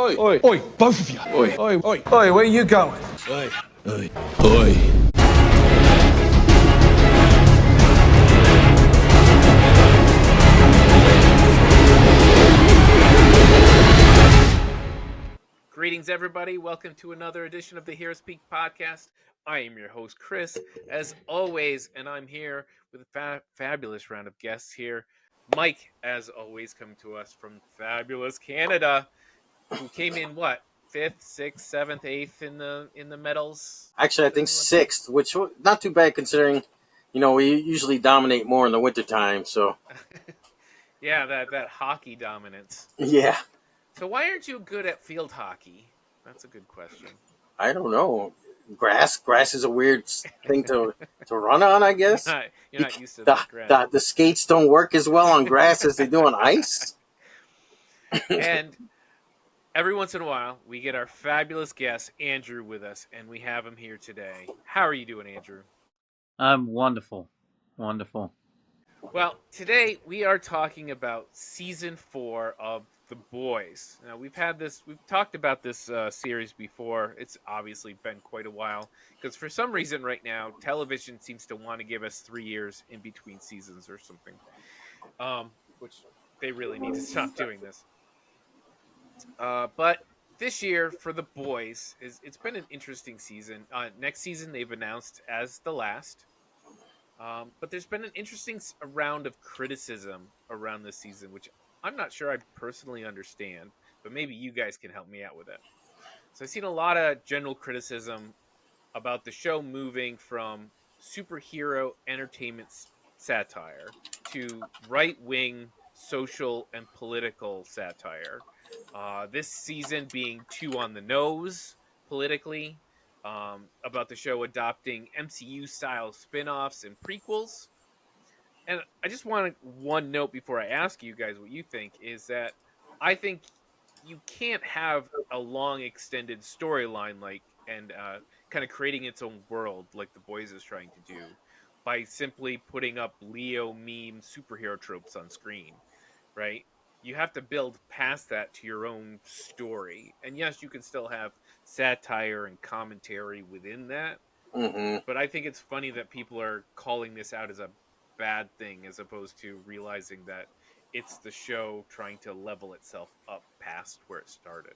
Oi. Oi. Oi, both of you. Oi. Oi. Oi. Oi, where you going? Oi. Oi. Oi. Greetings, everybody. Welcome to another edition of the Heroes Speak podcast. I am your host, Chris, as always, and I'm here with a fabulous round of guests here. Mike, as always, coming to us from fabulous Canada, who came in what, fifth, sixth, seventh, eighth in the medals. Actually, I think sixth, which not too bad considering, we usually dominate more in the wintertime. So Yeah, that hockey dominance. yeah, So why aren't you good at field hockey? That's a good question. I don't know. Grass is a weird thing to run on. I guess You're not used to that grass. the skates don't work as well on grass as they do on ice. And every once in a while, we get our fabulous guest, Andrew, with us, and we have him here today. How are you doing, Andrew? I'm wonderful. Wonderful. Well, today we are talking about season 4 of The Boys. Now, we've talked about this series before. It's obviously been quite a while, because for some reason right now, television seems to want to give us 3 years in between seasons or something, which they really need to stop doing this. But this year for The Boys, it's been an interesting season. Next season they've announced as the last. But there's been an interesting round of criticism around this season, which I'm not sure I personally understand, but maybe you guys can help me out with it. So I've seen a lot of general criticism about the show moving from superhero entertainment satire to right-wing social and political satire. This season being too on the nose politically, about the show adopting MCU-style spin-offs and prequels. And I just want one note before I ask you guys what you think, is that I think you can't have a long extended storyline and kind of creating its own world like The Boys is trying to do by simply putting up Leo meme superhero tropes on screen, right? You have to build past that to your own story. And yes, you can still have satire and commentary within that. Mm-hmm. But I think it's funny that people are calling this out as a bad thing as opposed to realizing that it's the show trying to level itself up past where it started.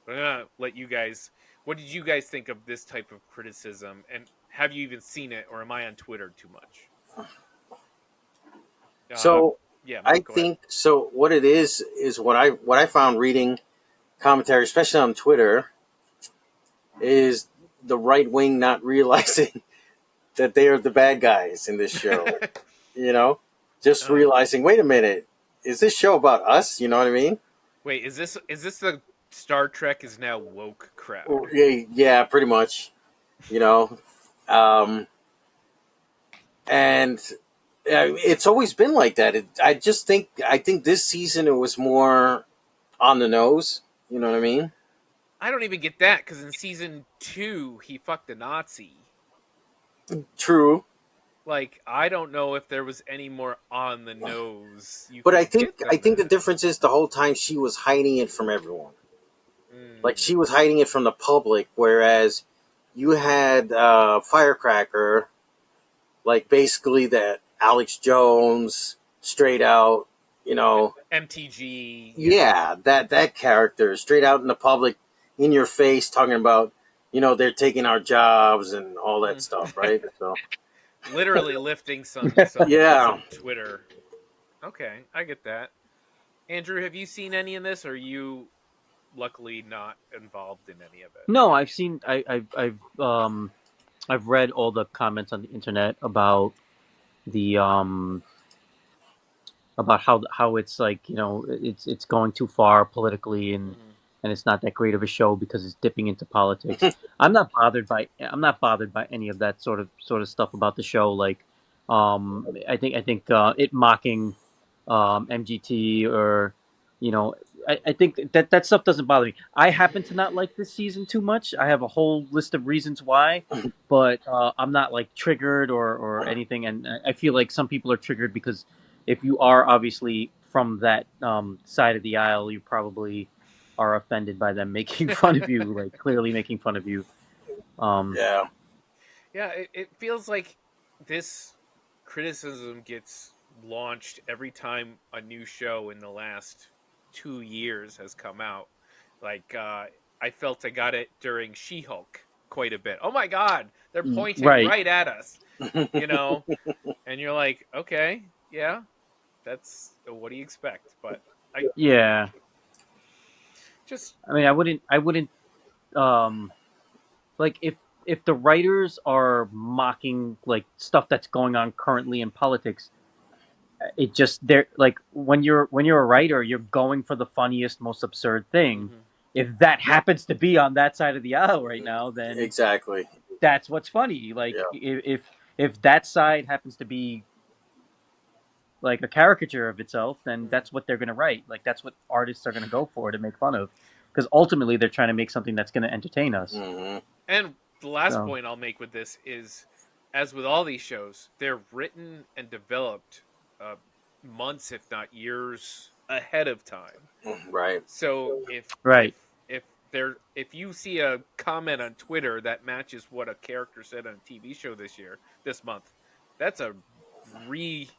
But I'm going to let you guys, what did you guys think of this type of criticism? And have you even seen it, or am I on Twitter too much? So yeah, I think so. What it is what I found reading commentary, especially on Twitter, is the right wing not realizing that they are the bad guys in this show. Just realizing, wait a minute, is this show about us? You know what I mean? Wait, is this the Star Trek is now woke crowd? Yeah, pretty much. And it's always been like that. I think this season it was more on the nose. You know what I mean? I don't even get that, because in season 2 he fucked a Nazi. True. Like, I don't know if there was any more on the nose. But I think the difference is the whole time she was hiding it from everyone. Like, she was hiding it from the public, whereas you had Firecracker, like basically that Alex Jones, straight out, MTG. Yeah, that character, straight out in the public, in your face, talking about, they're taking our jobs and all that stuff, right? So. Literally lifting some Twitter. Okay, I get that. Andrew, have you seen any of this, or are you luckily not involved in any of it? No, I've seen. I've read all the comments on the internet about the about how it's like, it's going too far politically, and it's not that great of a show because it's dipping into politics. I'm not bothered by any of that sort of stuff about the show. Like, I think it mocking MGT, or I think that stuff doesn't bother me. I happen to not like this season too much. I have a whole list of reasons why, but I'm not like triggered or anything. And I feel like some people are triggered because if you are obviously from that side of the aisle, you probably are offended by them making fun of you, like clearly making fun of you. Yeah. Yeah, it feels like this criticism gets launched every time a new show in the last 2 years has come out. Like, I felt I got it during She Hulk quite a bit. Oh my God, they're pointing Right. right at us, you know? And you're like, okay, yeah, that's what do you expect? But I Yeah. just, I mean, I wouldn't, um, like if the writers are mocking like stuff that's going on currently in politics, it just they're like when you're a writer, you're going for the funniest, most absurd thing. mhm. If that happens to be on that side of the aisle right now, then Exactly. that's what's funny. Like Yeah. if that side happens to be like a caricature of itself, then Mhm. that's what they're going to write. Like that's what artists are going to go for to make fun of, because ultimately they're trying to make something that's going to entertain us. Hmm. And the last So point I'll make with this is, as with all these shows, they're written and developed uh, months, if not years, ahead of time. Right. So if right, if if if you see a comment on Twitter that matches what a character said on a TV show this month, that's a re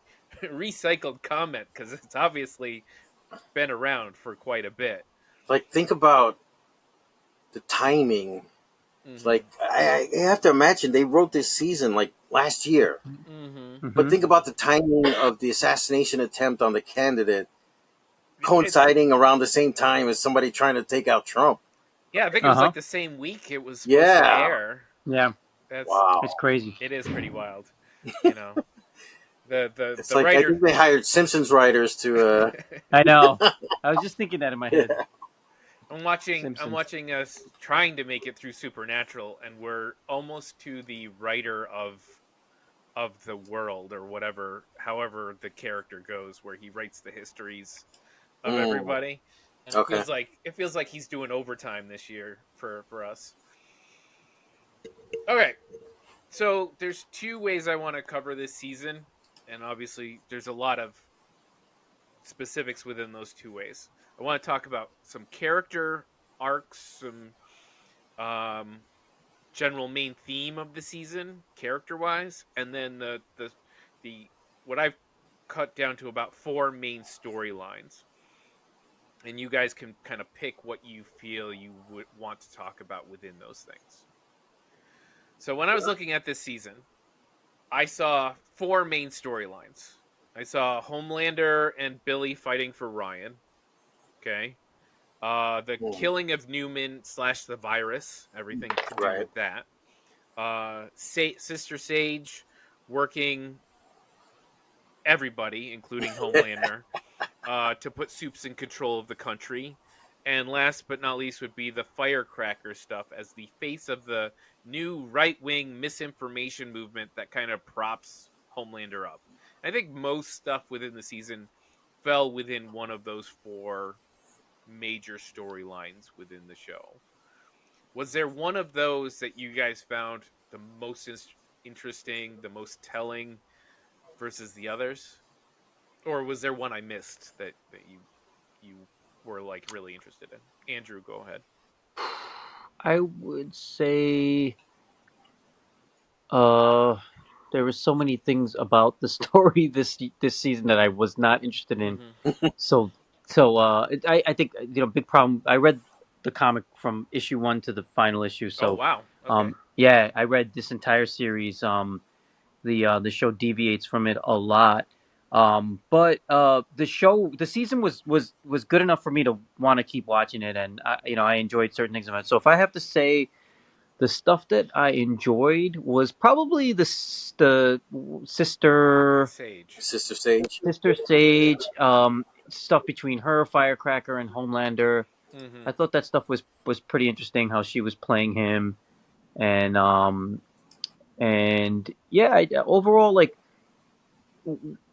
recycled comment because it's obviously been around for quite a bit. Like, think about the timing. Mm-hmm. Like, I have to imagine they wrote this season like last year. Mm-hmm. But hmm think about the timing of the assassination attempt on the candidate It's coinciding around the same time as somebody trying to take out Trump. Yeah, I think it uh was huh, like the same week it was supposed to Yeah. air. yeah, That's it's Wow. crazy. it is pretty wild, you know. It's The like I writer think they hired Simpsons writers to. I know. I was just thinking that in my head. Yeah. I'm Simpsons. watching us trying to make it through Supernatural and we're almost to the writer of the world or whatever however the character goes where he writes the histories of Mm, everybody and okay. it feels like he's doing overtime this year for us. Okay, so there's two ways I want to cover this season, and obviously there's a lot of specifics within those two ways. I want to talk about some character arcs, some um, general main theme of the season, character wise, and then the what I've cut down to about four main storylines. And you guys can kind of pick what you feel you would want to talk about within those things. So when I was looking at this season, I saw four main storylines. I saw Homelander and Billy fighting for Ryan. Okay. The Mm, killing of Newman slash the virus, everything to do right. with that. Sister Sage working everybody, including Homelander, to put Soups in control of the country. And last but not least would be the firecracker stuff as the face of the new right wing misinformation movement that kind of props Homelander up. I think most stuff within the season fell within one of those four major storylines within the show. Was there one of those that you guys found the most interesting, the most telling versus the others? Or was there one I missed that you were like really interested in? Andrew, go ahead. I would say uh there were so many things about the story this season that I was not interested in. Mm-hmm. So I think big problem. I read the comic from issue 1 to the final issue. Oh So wow. Okay. yeah, I read this entire series. The show deviates from it a lot. But the season was good enough for me to want to keep watching it, and I enjoyed certain things about it. So if I have to say the stuff that I enjoyed was probably the Sage. Sister Sage. sister Sage stuff between her, Firecracker, and Homelander. Mm-hmm. I thought that stuff was pretty interesting. How she was playing him, and yeah, overall, like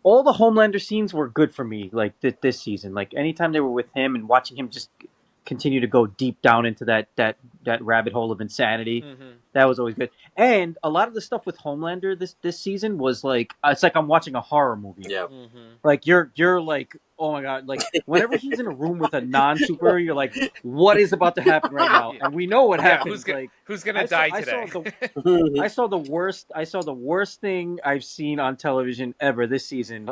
all the Homelander scenes were good for me. Like this season, like anytime they were with him and watching him just continue to go deep down into that rabbit hole of insanity. Mm-hmm. That was always good. And a lot of the stuff with Homelander this season was like it's like I'm watching a horror movie. Yeah. Mm-hmm. Like you're like, oh my god, like whenever he's in a room with a non-superhero, you're like, what is about to happen right now? Yeah. And we know what Yeah, happens. Like who's gonna die I saw today? the worst thing I've seen on television ever this season.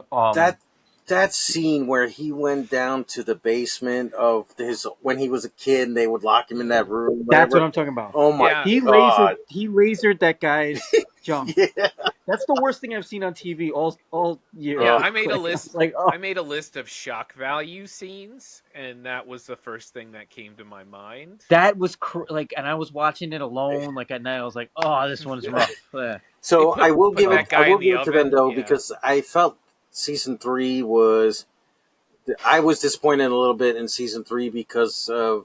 That scene where he went down to the basement of his when he was a kid and they would lock him in that room. That's what Whatever. I'm talking about. Oh my Yeah. god! He lasered that guy's junk. Yeah. That's the worst thing I've seen on TV all year. Yeah, Oh. I made a Like, list. like, oh, I made a list of shock value scenes, and that was the first thing that came to my mind. that was like, and I was watching it alone, like at night. I was like, oh, this one's rough. Yeah. So They put that I guy will in the give it to them oven. though Yeah. because I felt season 3 was I was disappointed a little bit in season 3 because of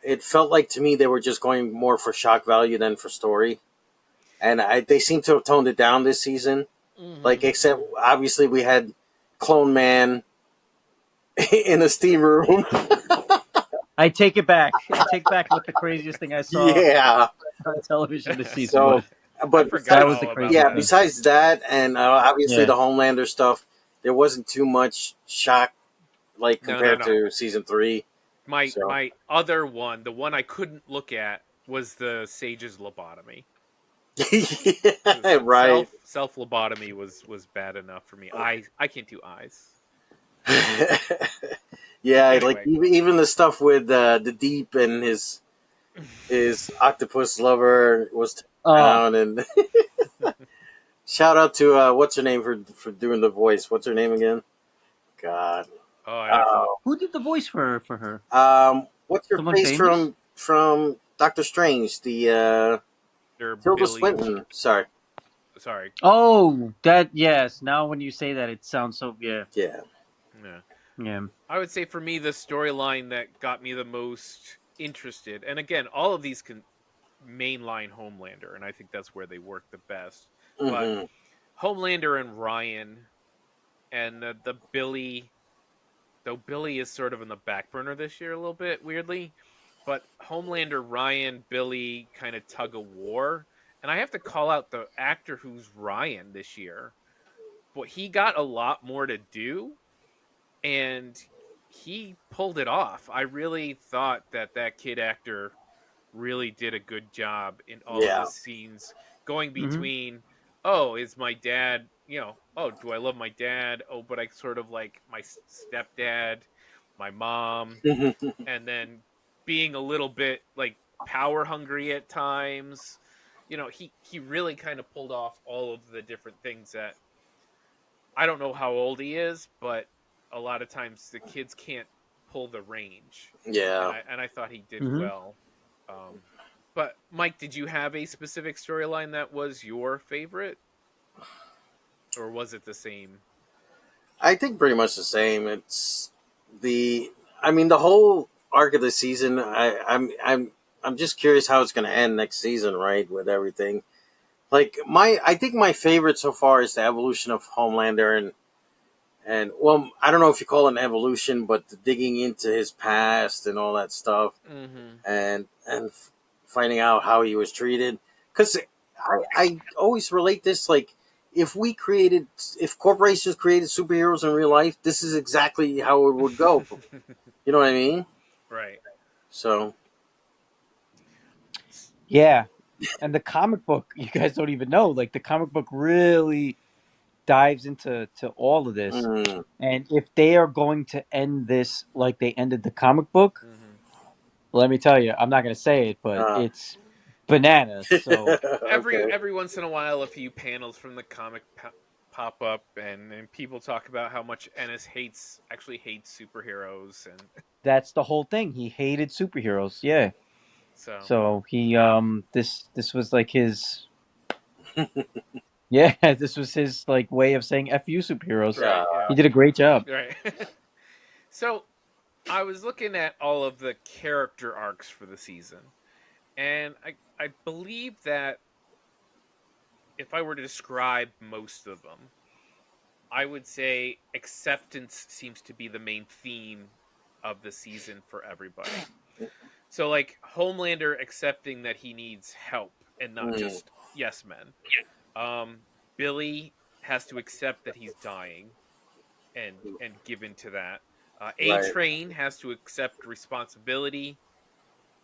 it felt like to me they were just going more for shock value than for story, and they seem to have toned it down this season. Like Mm-hmm. except obviously we had Clone Man in a steam room. I take it back. I take back what the craziest thing I saw Yeah. on television this season So, was. but forgot That besides, was the all about craziest yeah, that. thing. besides that, and obviously Yeah. the Homelander stuff, there wasn't too much shock like No, compared no. to season 3. My So, my other one, the one I couldn't look at, was the Sage's lobotomy. yeah, right. Self lobotomy was bad enough for me. I can't do eyes. Yeah, like Anyway. even the stuff with the Deep and his octopus lover was down, and shout out to what's her name for doing the voice. What's her name again? God. Oh, I have to look. Who did the voice for her? What's your Someone face famous? from Doctor Strange? The They're Tilda Billy. Swinton. Sorry. Sorry. Oh, that yes. Now when you say that, it sounds so yeah. Yeah. Yeah. Yeah. I would say for me, the storyline that got me the most interested, and again, all of these can mainline Homelander, and I think that's where they work the best. But Hmm. Homelander and Ryan, and the Billy, though Billy is sort of in the back burner this year a little bit weirdly, but Homelander, Ryan, Billy kind of tug of war, and I have to call out the actor who's Ryan this year, but he got a lot more to do, and he pulled it off. I really thought that kid actor really did a good job in all of Yeah. the scenes going Mm-hmm. between, oh, is my dad, oh, do I love my dad? Oh, but I sort of like my stepdad, my mom, and then being a little bit like power hungry at times. He really kind of pulled off all of the different things that I don't know how old he is, but a lot of times the kids can't pull the range, and Yeah. I thought he did Mm-hmm. well. Um, but Mike, did you have a specific storyline that was your favorite, or was it the same? I think pretty much the same. It's the. I mean, the whole arc of the season. I'm just curious how it's going to end next season, right? With everything. Like I think my favorite so far is the evolution of Homelander and well, I don't know if you call it an evolution, but the digging into his past and all that stuff, Mm-hmm. and finding out how he was treated. Because I always relate this like if corporations created superheroes in real life, this is exactly how it would go. You know what I mean? Right. So Yeah. And the comic book, you guys don't even know. Like the comic book really dives into all of this. mm, And if they are going to end this like they ended the comic book, Mm-hmm. let me tell you, I'm not going to say it, but uh, it's bananas. So okay, Every once in a while, a few panels from the comic pop up, and people talk about how much Ennis actually hates superheroes, and that's the whole thing. He hated superheroes. Yeah. so So he this was like his yeah, this was his like way of saying F you superheroes. uh, right, yeah, He did a great job. right. So I was looking at all of the character arcs for the season, and I believe that if I were to describe most of them, I would say acceptance seems to be the main theme of the season for everybody. So like Homelander accepting that he needs help and not just yes men. Billy has to accept that he's dying and give into that. A Right. Train has to accept responsibility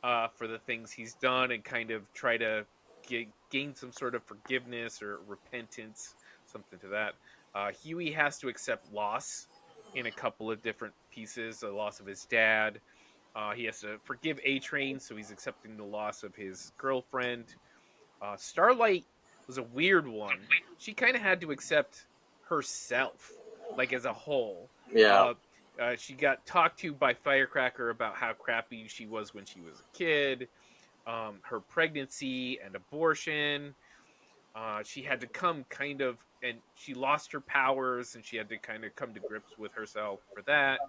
for the things he's done and kind of try to gain some sort of forgiveness or repentance, something to that. Hughie has to accept loss in a couple of different pieces, the loss of his dad. He has to forgive A Train, so he's accepting the loss of his girlfriend. Starlight was a weird one. She kind of had to accept herself, like as a whole. Yeah. She got talked to by Firecracker about how crappy she was when she was a kid, her pregnancy and abortion. She had to come and she lost her powers, and she had to kind of come to grips with herself for that.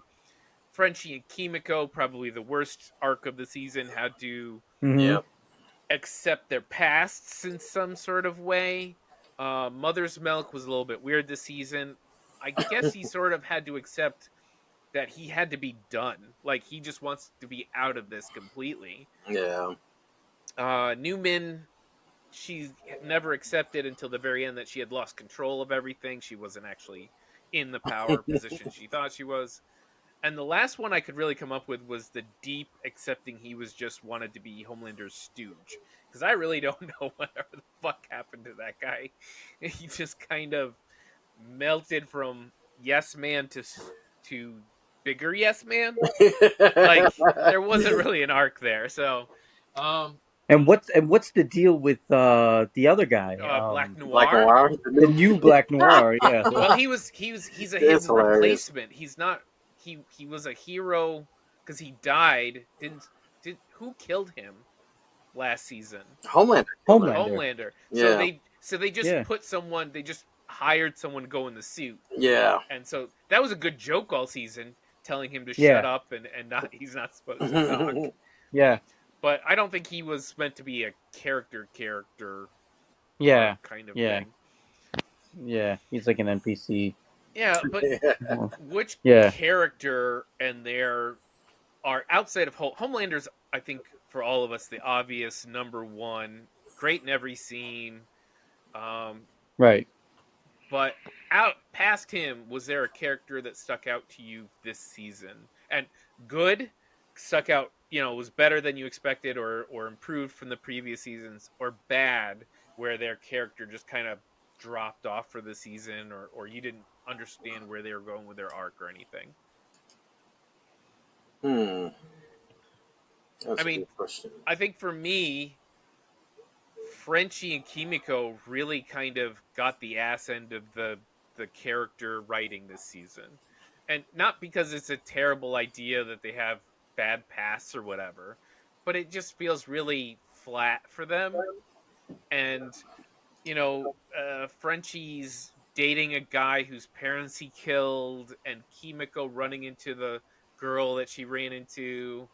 Frenchie and Kimiko, probably the worst arc of the season, had to Mm-hmm. Yep. accept their pasts in some sort of way. Mother's Milk was a little bit weird this season. I guess he sort of had to accept that he had to be done. Like he just wants to be out of this completely. Yeah. Newman, she never accepted until the very end that she had lost control of everything. She wasn't actually in the power position she thought she was. And the last one I could really come up with was the Deep accepting he was just wanted to be Homelander's stooge. Because I really don't know whatever the fuck happened to that guy. He just kind of melted from yes man to bigger yes man. Like there wasn't really an arc there. So And what's the deal with the other guy? Black Black Noir. Noir. The new Black Noir. Yeah. Well, he's a It's hidden hilarious. replacement. He's not he was a hero because he died. Did who killed him last season? Homelander. Homelander. Homelander. Yeah. So they just Yeah. put someone. They just hired someone to go in the suit, Yeah. and so that was a good joke all season, telling him to Yeah. shut up and not he's not supposed to talk. Yeah. But I don't think he was meant to be a character Yeah. kind of Yeah. thing. Yeah. He's like an NPC. Yeah, but Oh. which Yeah. character and their are outside of Homelander's, I think for all of us, the obvious number one, great in every scene. Right. But out past him, was there a character that stuck out to you this season? And good stuck out, was better than you expected or improved from the previous seasons, or bad where their character just kind of dropped off for the season or you didn't understand where they were going with their arc or anything. That's I mean, a good question. I think for me, Frenchie and Kimiko really kind of got the ass end of the character writing this season. And not because it's a terrible idea that they have bad pasts or whatever, but it just feels really flat for them. And, Frenchie's dating a guy whose parents he killed, and Kimiko running into the girl that she ran into,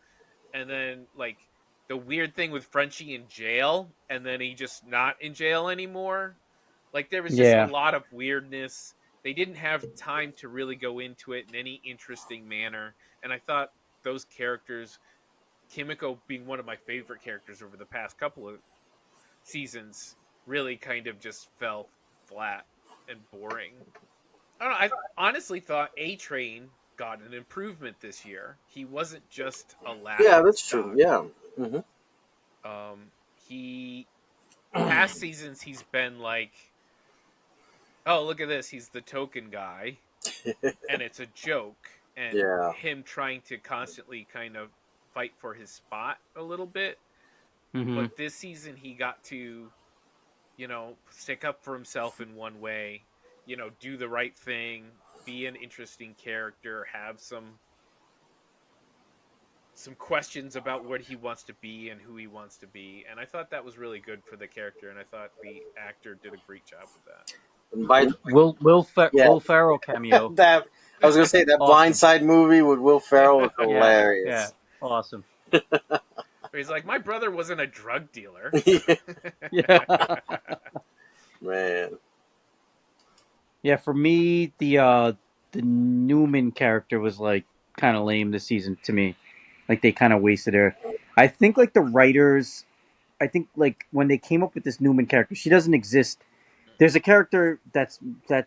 and then like the weird thing with Frenchie in jail, and then he just not in jail anymore. Like there was just a Yeah. lot of weirdness. They didn't have time to really go into it in any interesting manner, and I thought those characters, Kimiko being one of my favorite characters over the past couple of seasons, really kind of just fell flat and boring. I don't know. I honestly thought A Train got an improvement this year. He wasn't just a laughing Yeah, that's stock. true. Yeah. Mm-hmm. He past seasons he's been like, oh look at this, he's the token guy, and it's a joke, and Yeah. him trying to constantly kind of fight for his spot a little bit. Mm-hmm. But this season he got to, stick up for himself in one way, do the right thing, be an interesting character, have some questions about what he wants to be and who he wants to be, and I thought that was really good for the character, and I thought the actor did a great job with that. And by the way, Will Ferrell cameo. that I was gonna say that Awesome. Blindside movie with Will Ferrell was Yeah. hilarious. Awesome. He's like, my brother wasn't a drug dealer. Yeah. Man. Yeah. For me, the Newman character was like kind of lame this season to me. Like they kind of wasted her. I think like the writers. I think like when they came up with this Newman character, she doesn't exist. There's a character that's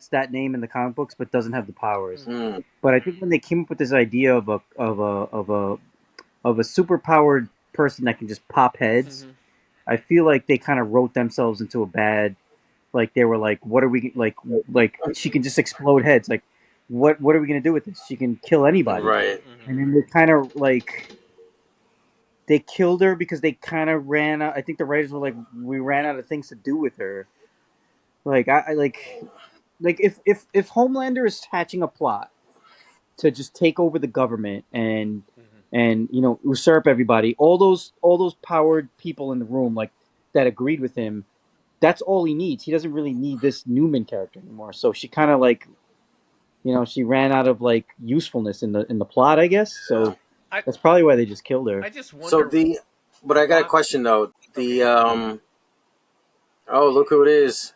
that name in the comic books, but doesn't have the powers. Mhm. Mm. But I think when they came up with this idea of a super powered person that can just pop heads, Mhm. I feel like they kind of wrote themselves into a bad. Like they were like, what are we like? She can just explode heads. Like, what are we gonna do with this? She can kill anybody. Right. And then they kind of like they killed her because they kind of ran out. I think the writers were like, we ran out of things to do with her. Like I like if Homelander is hatching a plot to just take over the government Mhm. and usurp everybody, all those powered people in the room like that agreed with him. That's all he needs. He doesn't really need this Newman character anymore. So she kind of like she ran out of like usefulness in the plot, I guess. Yeah. So I that's probably why they just killed her. I just So wonder the, but I got a why. question though. Okay, The oh, look who it is.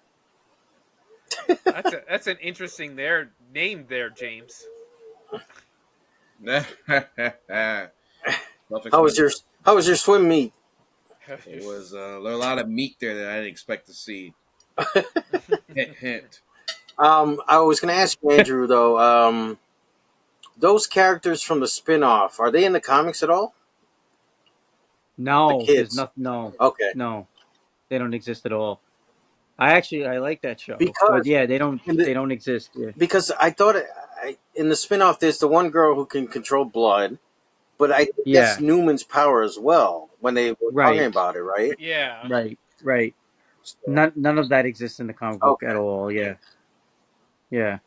that's an interesting name there, James. How was your Self-explanatory. How was your swim meet? It was there were a lot of meat there that I didn't expect to see. Hint, hint. I was going to ask you, Andrew, though. Those characters from the spin-off, are they in the comics at all? The No, there's kids. nothing. No, Okay. no, they don't exist at all. I like that show, but Because yeah, in they the, don't exist. Yeah, because I thought in the spin-off there's the one girl who can control blood, but I think that's yeah, Newman's power as well when they were talking right, about it, right? Yeah, right. So, None of that exists in the comic book at okay, all. Yeah, yeah.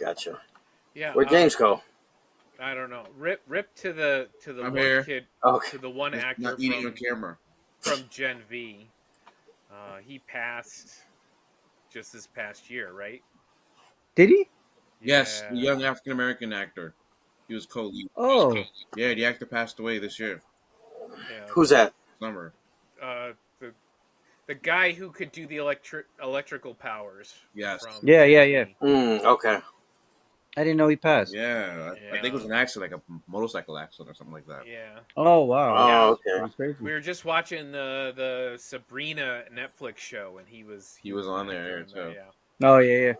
gotcha. yeah. Where'd James go? I don't know. Rip to the I'm one here. kid, Okay. to the one Just actor not eating on camera. from Gen V. He passed just this past year, right? Did he? Yes, the Yeah. young African American actor. He was co-lead. Oh, Yeah, the actor passed away this year, Yeah. Who's that? summer. Uh, the guy who could do the electrical powers Yes. from yeah, Gen yeah, yeah. V. Okay. I didn't know he passed. Yeah, I think it was Yeah. an accident, like a motorcycle accident or something like that. Yeah. Oh wow, Yeah. Oh, okay. that's crazy. We were just watching the Sabrina Netflix show, and He was was an on actor there in that. too. Yeah. Oh yeah,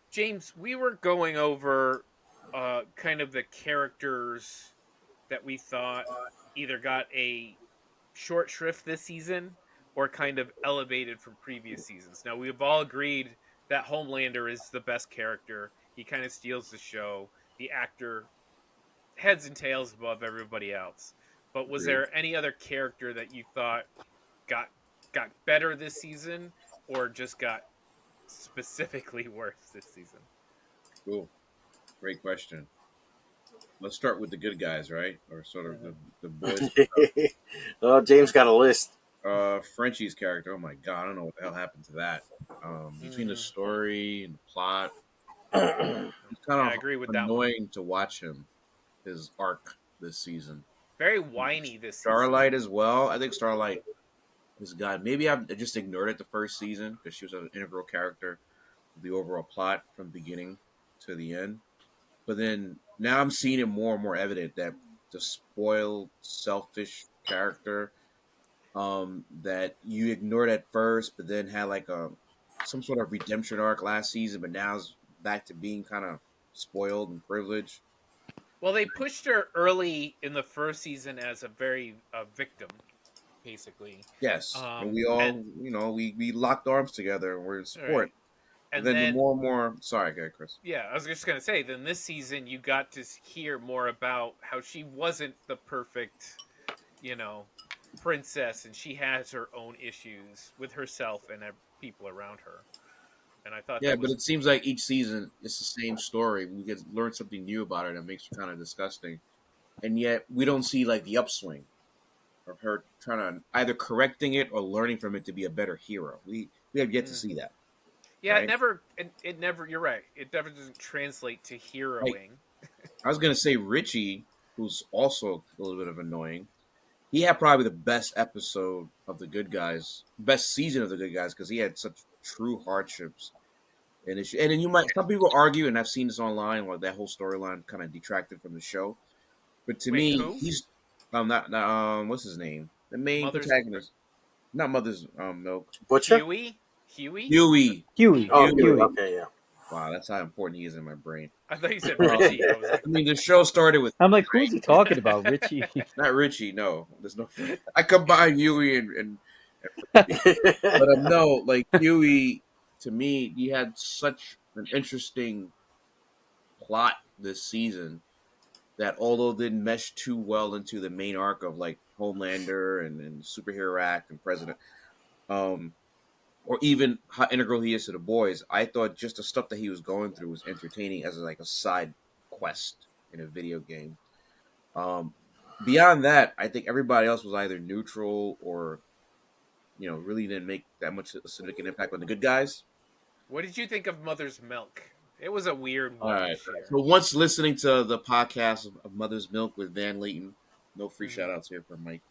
James, we were going over kind of the characters that we thought either got a short shrift this season or kind of elevated from previous seasons. Now, we've all agreed that Homelander is the best character. He kind of steals the show. The actor heads and tails above everybody else. But was Agreed. there any other character that you thought got got better this season or just got specifically worse this season? Cool. Great question. Let's start with the good guys, right? Or sort of Mhm. the boys. Oh, James got a list. Frenchie's character. Oh my god, I don't know what the hell happened to that. Between the Mhm. story and the plot, it's kind Yeah, I of agree with that one. annoying to watch him, his arc this season. Very whiny this season. Starlight as well. I think Starlight is God. Maybe I just ignored it the first season because she was an integral character of the overall plot from beginning to the end. But then now I'm seeing it more and more evident that the spoiled, selfish character that you ignored at first, but then had like a some sort of redemption arc last season, but now is back to being kind of spoiled and privileged. Well, they pushed her early in the first season as a very victim, basically. Yes, and we And all, we locked arms together and we're in all right, support. But and then the then more and more, sorry, go ahead, Chris. yeah, I was just gonna say. Then this season, you got to hear more about how she wasn't the perfect, you know, princess, and she has her own issues with herself and people around her. And I thought Yeah, that but was it seems like each season it's the same story. We get learn something new about it, and it makes it kind of disgusting. And yet we don't see like the upswing of her trying to either correcting it or learning from it to be a better hero. We have yet to mm, see that, yeah. right? It never. You're right. It never doesn't translate to Like heroing. I was gonna say Richie, who's also a little bit of annoying. He had probably the best episode of the Good Guys, best season of the Good Guys, because he had such true hardships And then you might some people argue, and I've seen this online, where that whole storyline kind of detracted from the show. But to Wait, me, who? he's not what's his name? The main Mother's protagonist, not Mother's Milk. Butcher. Huey? Huey? Huey. Huey. Oh, Huey. Huey. Huey. Okay, yeah. Wow, that's how important he is in my brain. I thought you said Um, Richie. I was like, I mean, the show started with I'm like, who's he talking about? Richie. not Richie. No, there's no. I combine Huey and but no, like Huey. To me, he had such an interesting plot this season that although it didn't mesh too well into the main arc of like Homelander and Superhero Act and President, um, or even how integral he is to the boys, I thought just the stuff that he was going through was entertaining as like a side quest in a video game. Um, Beyond that, I think everybody else was either neutral or really didn't make that much a significant impact on the good guys. what did you think of Mother's Milk? It was a weird All one right. this year. So once listening to the podcast of Mother's Milk with Van Layton, no free Mhm. shout outs here for Mike.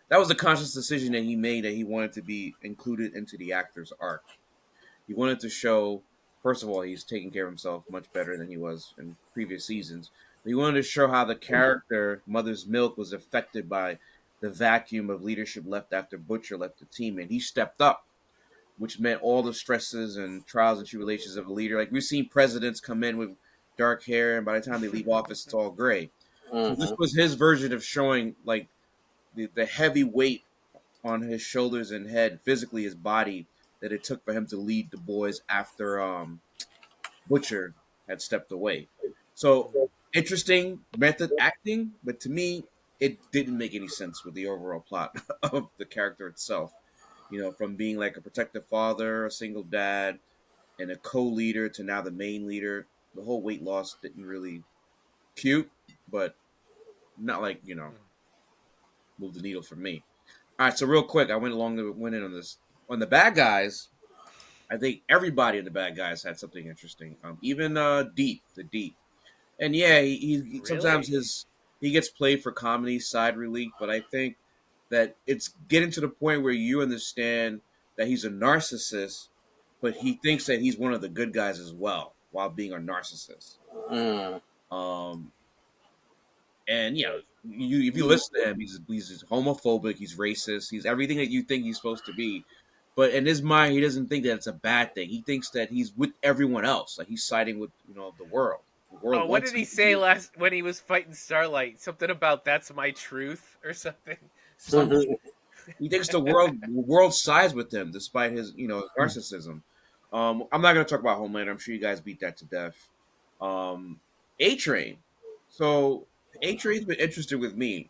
That was a conscious decision that he made that he wanted to be included into the actor's arc. He wanted to show, first of all, he's taking care of himself much better than he was in previous seasons. But he wanted to show how the character Mother's Milk was affected by the vacuum of leadership left after Butcher left the team, and he stepped up, which meant all the stresses and trials and tribulations of a leader. Like we've seen presidents come in with dark hair, and by the time they leave office, it's all gray. So this Hmm. was his version of showing like the heavy weight on his shoulders and head, physically his body, that it took for him to lead the boys after Butcher had stepped away. So interesting method acting, but to me, it didn't make any sense with the overall plot of the character itself. From being like a protective father, a single dad, and a co-leader to now the main leader. The whole weight loss didn't really cute, but not like move the needle for me. All right, so real quick, I went in on this on the bad guys. I think everybody in the bad guys had something interesting. Even Deep. And yeah, he sometimes Really? he gets played for comedy side relief, but I think that it's getting to the point where you understand that he's a narcissist, but he thinks that he's one of the good guys as well while being a narcissist. Mm. Um, and if you listen to him, he's homophobic, he's racist, he's everything that you think he's supposed to be. But in his mind, he doesn't think that it's a bad thing. He thinks that he's with everyone else, like he's siding with the world. The Oh, world what wants did him he to say be. last when he was fighting Starlight? Something about "that's my truth" or something. Something. He thinks the world sides with him despite his narcissism. I'm not gonna talk about Homelander. I'm sure you guys beat that to death. A Train. So A Train's been interested with me.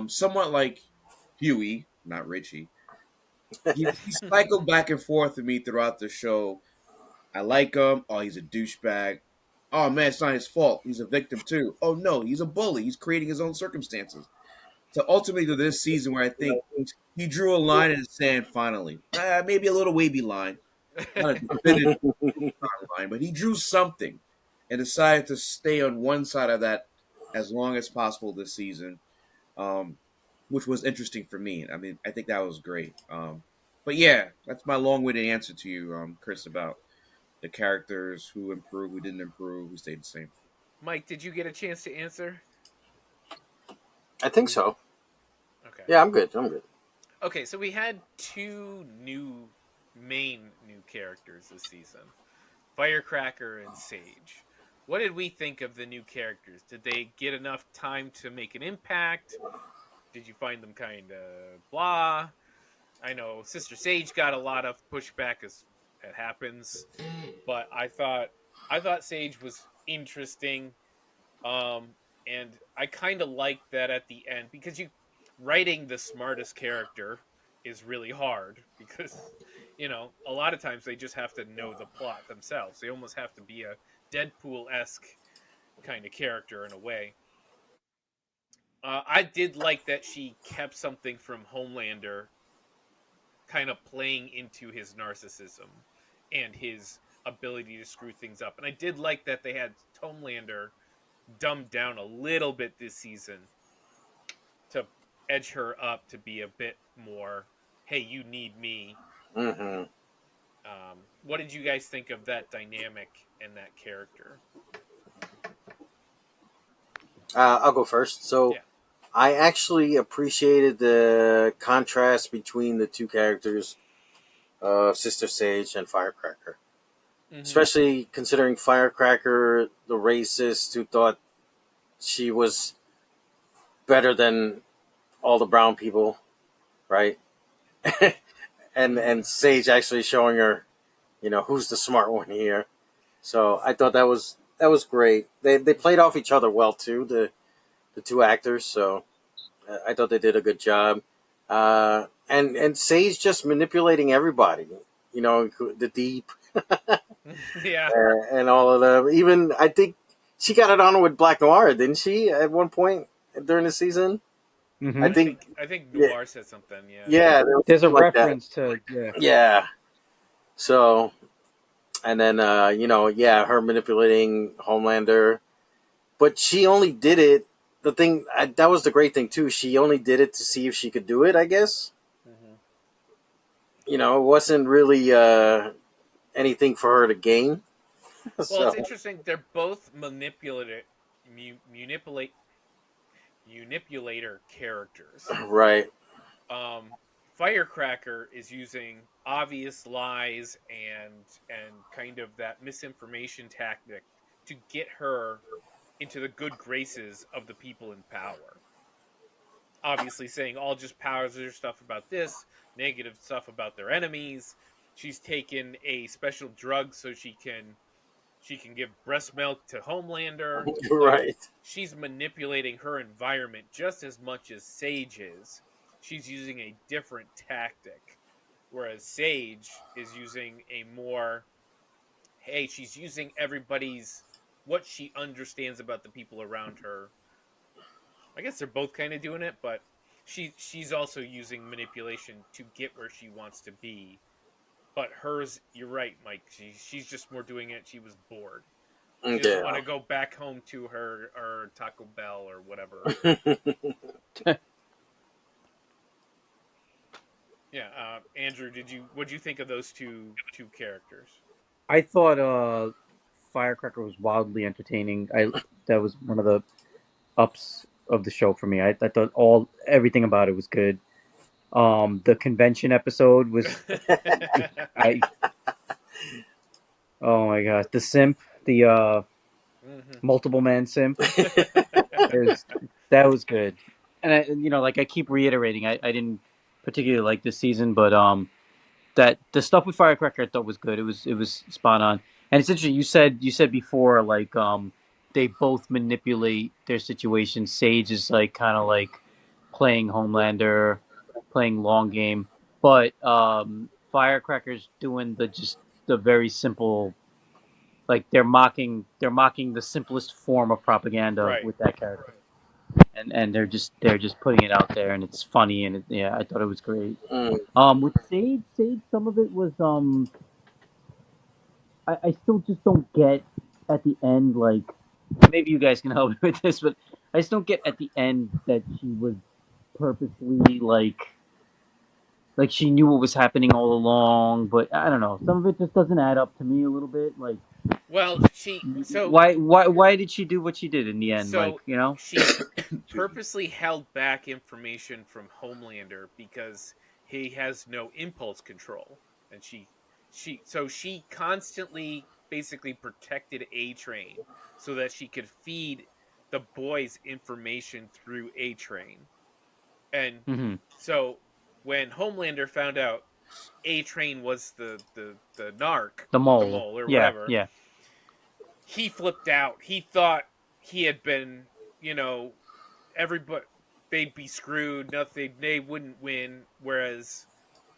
Somewhat like Huey, not Richie. He cycled back and forth with me throughout the show. I like him. Oh, he's a douchebag. Oh man, it's not his fault. He's a victim too. Oh no, he's a bully. He's creating his own circumstances. So ultimately, to this season, where I think he drew a line in the sand. Finally, maybe a little wavy line, not a definitive line, but he drew something, and decided to stay on one side of that as long as possible this season, um, which was interesting for me. I mean, I think that was great. But yeah, that's my long-winded answer to you, Chris, about the characters who improved, who didn't improve, who stayed the same. Mike, did you get a chance to answer? I think so. Okay. Yeah, I'm good. I'm good. Okay, so we had two main new characters this season, Firecracker and Sage. What did we think of the new characters? Did they get enough time to make an impact? Did you find them kind of blah? I know Sister Sage got a lot of pushback as it happens, but I thought Sage was interesting. And I kind of like that at the end because you writing the smartest character is really hard because a lot of times they just have to know the plot themselves. They almost have to be a Deadpool-esque kind of character in a way. I did like that she kept something from Homelander, kind of playing into his narcissism and his ability to screw things up. And I did like that they had Homelander dumbed down a little bit this season to edge her up to be a bit more, hey, you need me. Hmm. What did you guys think of that dynamic and that character? I'll go first. So Yeah. I actually appreciated the contrast between the two characters of Sister Sage and Firecracker, Mm-hmm. especially considering Firecracker, the racist who thought she was better than all the brown people, right? Mm-hmm. And Sage actually showing her, who's the smart one here. So I thought that was great. They played off each other well too, the two actors. So I thought they did a good job. And Sage just manipulating everybody, the Deep Yeah. and all of them. Even I think she got it on with Black Noir, didn't she? At one point during the season, I Hmm. think. I think Yeah, Noir said something. Yeah. yeah, there was There's a something like that. reference to yeah. Yeah. So and then yeah, her manipulating Homelander, but she only did it. The thing that was the great thing too. She only did it to see if she could do it. I guess Mm-hmm. it wasn't really anything for her to gain. Well, it's So interesting. They're both manipulate manipulator characters. right, Um, Firecracker is using obvious lies and kind of that misinformation tactic to get her into the good graces of the people in power. Obviously, saying all just positive stuff about this, negative stuff about their enemies. She's taken a special drug so she can give breast milk to Homelander. Like, right, she's manipulating her environment just as much as Sage is. She's using a different tactic. Whereas Sage is using a more, hey, she's using everybody's, what she understands about the people around her. I guess they're both kind of doing it, but she's also using manipulation to get where she wants to be. But hers, you're right, Mike. She's just more doing it. She was bored. She doesn't want yeah. to go back home to her Taco Bell or whatever. Yeah, Andrew, what did you think of those two characters? I thought Firecracker was wildly entertaining. I That was one of the ups of the show for me. I thought everything about it was good. The convention episode was I oh my gosh, the simp, the Hmm. multiple man simp. It was That was good. And like I keep reiterating, I didn't particularly like this season, but that the stuff with Firecracker I thought was good. It was spot on. And it's interesting. You said before like they both manipulate their situation. Sage is like kind of like playing Homelander, playing long game, but Firecracker's doing the very simple, like they're mocking the simplest form of propaganda Right. with that character, and they're just putting it out there, and it's funny, and yeah, I thought it was great. Mm, With Sage, some of it was I still just don't get at the end, like maybe you guys can help me with this, but I just don't get at the end that she was purposely like she knew what was happening all along, but I don't know. Some of it just doesn't add up to me a little bit. Like Well, why did she do what she did in the end? Like, so you know? she Excuse me. purposely held back information from Homelander because he has no impulse control, and she constantly basically protected A Train so that she could feed the boys information through A Train. And Hmm. so when Homelander found out A Train was the narc, The the mole. mole or Yeah, whatever, yeah. he flipped out. He thought he had been, everybody, they'd be screwed. Nothing, they wouldn't win. Whereas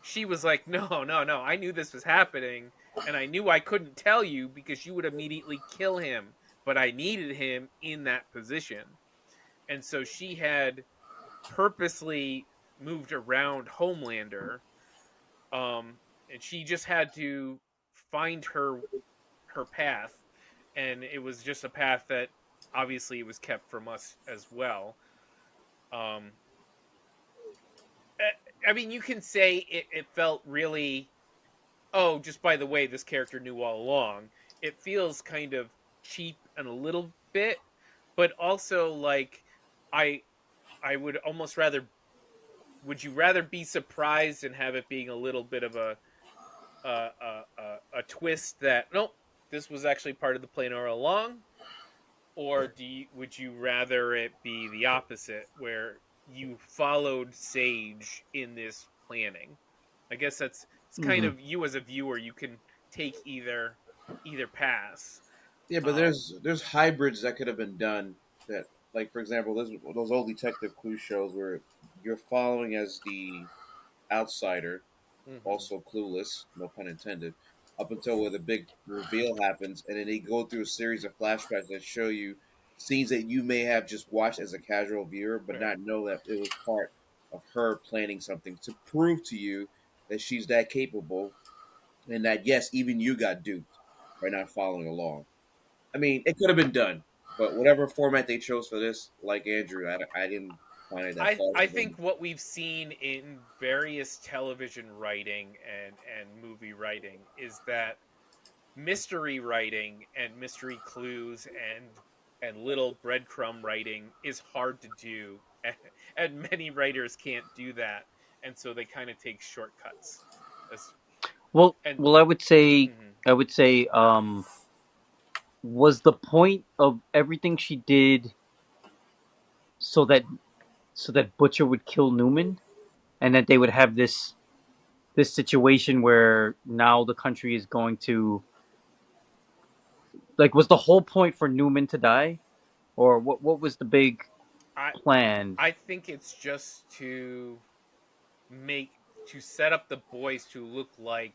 she was like, no, no, no. I knew this was happening, and I knew I couldn't tell you because you would immediately kill him. But I needed him in that position, and so she had purposely moved around Homelander, and she just had to find her path, and it was just a path that obviously it was kept from us as well. Um, I mean, you can say it felt really oh, just by the way, this character knew all along. It feels kind of cheap and a little bit, but also like I I would almost rather, would you rather be surprised and have it being a little bit of a twist that nope, this was actually part of the plan all along, or would you rather it be the opposite where you followed Sage in this planning? I guess that's it's kind Hmm. of you as a viewer. You can take either pass. Yeah, but Um, there's hybrids that could have been done. That, like, for example, those old Detective Clue shows where you're following as the outsider, mhm. also clueless, no pun intended, up until where the big reveal happens, and then they go through a series of flashbacks that show you scenes that you may have just watched as a casual viewer, but Right. not know that it was part of her planning something to prove to you that she's that capable, and that yes, even you got duped by not following along. I mean, it could have been done, but whatever format they chose for this, like Andrew, I didn't find it that I plausible. think what we've seen in various television writing and movie writing is that mystery writing and mystery clues and little breadcrumb writing is hard to do, and many writers can't do that, and so they kind of take shortcuts. As, Well, and well, mhm. I would say, was the point of everything she did so that Butcher would kill Newman, and that they would have this situation where now the country is going to, like, was the whole point for Newman to die, or what was the big I plan? I think it's just make to set up the boys to look like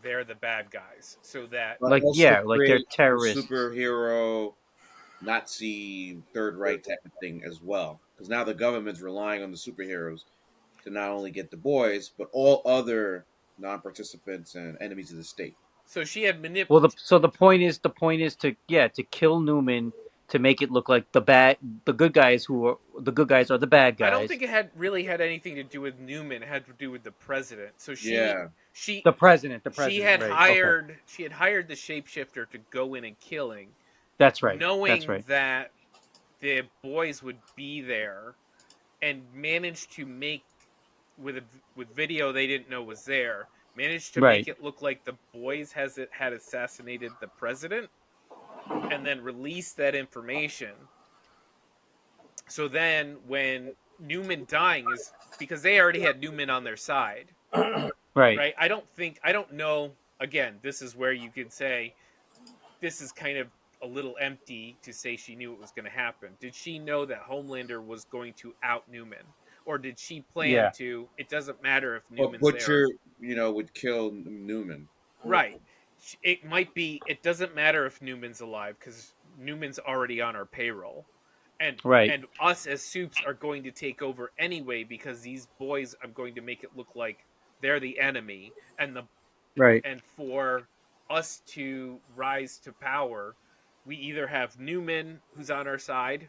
they're the bad guys, so that But Like, also to yeah, like they're create a terrorists. superhero Nazi Third Reich type of thing as well, because now the government's relying on the superheroes to not only get the boys, but all other non-participants and enemies of the state. so she had Well, the point is to, yeah, to kill Newman, to make it look like the good guys who are the good guys are the bad I don't guys. think it had really had anything to do with Newman. It had to do with the president. So Yeah, she The she president, had right? Okay, hired the shapeshifter to go in and killing, that's right. That's knowing right. that the boys would be there, and managed to make with video they didn't know was there. Managed to make Right, it look like the boys had assassinated the president, and then release that information. So then when Newman dying is because they already had Newman on their side, right. right? I don't know. Again, this is where you could say this is kind of a little empty to say she knew it was going to happen. Did she know that Homelander was going to out Newman, or did she plan Yeah, to? It doesn't matter if but Newman's there, Butcher, would kill Newman. right? It might be. It doesn't matter if Newman's alive because Newman's already on our payroll, and right, us as soups are going to take over anyway because these boys are going to make it look like they're the enemy, right, and for us to rise to power, we either have Newman who's on our side,